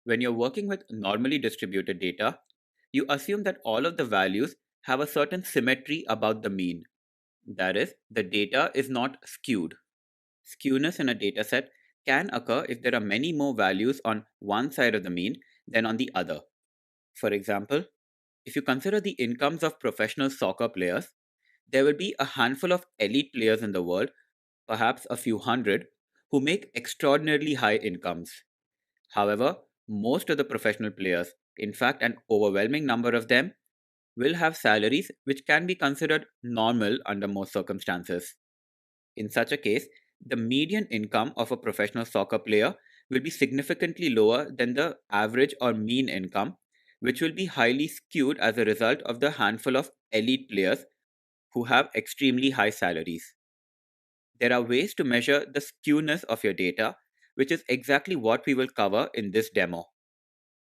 When you're working with normally distributed data, you assume that all of the values have a certain symmetry about the mean. That is, the data is not skewed. Skewness in a dataset can occur if there are many more values on one side of the mean than on the other. For example, if you consider the incomes of professional soccer players, there will be a handful of elite players in the world, perhaps a few hundred, who make extraordinarily high incomes. However, most of the professional players, in fact, an overwhelming number of them, will have salaries which can be considered normal under most circumstances. In such a case, the median income of a professional soccer player will be significantly lower than the average or mean income, which will be highly skewed as a result of the handful of elite players who have extremely high salaries. There are ways to measure the skewness of your data, which is exactly what we will cover in this demo.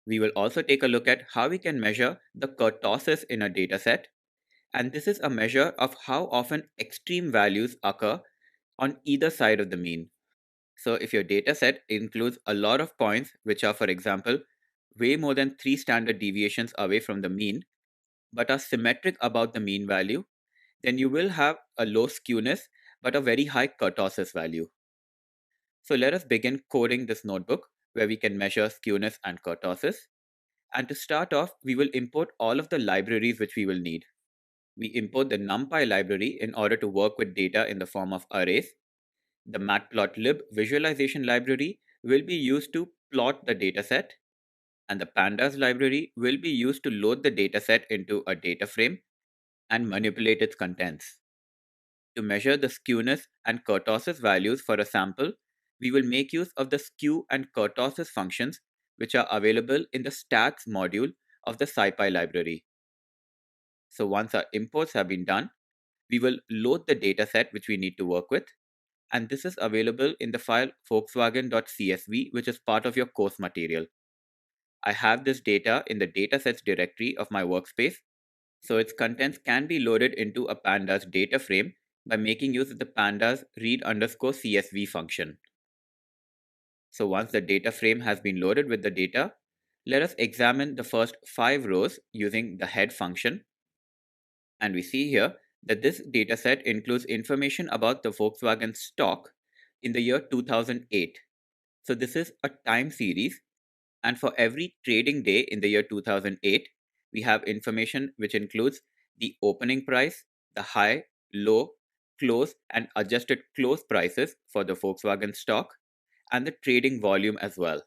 We will also take a look at how we can measure the kurtosis in a dataset, and this is a measure of how often extreme values occur on either side of the mean. So if your dataset includes a lot of points which are, for example, way more than 3 standard deviations away from the mean, but are symmetric about the mean value, then you will have a low skewness but a very high kurtosis value. So let us begin coding this notebook where we can measure skewness and kurtosis. And to start off, we will import all of the libraries which we will need. We import the NumPy library in order to work with data in the form of arrays. The matplotlib visualization library will be used to plot the dataset, and the pandas library will be used to load the dataset into a data frame and manipulate its contents. To measure the skewness and kurtosis values for a sample, we will make use of the skew and kurtosis functions which are available in the stats module of the SciPy library. So once our imports have been done, we will load the dataset which we need to work with, and this is available in the file volkswagen.csv, which is part of your course material. I have this data in the datasets directory of my workspace, so its contents can be loaded into a pandas data frame by making use of the pandas read underscore CSV function. So once the data frame has been loaded with the data, let us examine the first 5 rows using the head function. And we see here that this dataset includes information about the Volkswagen stock in the year 2008. So this is a time series, and for every trading day in the year 2008, we have information which includes the opening price, the high, low, close, and adjusted close prices for the Volkswagen stock, and the trading volume as well.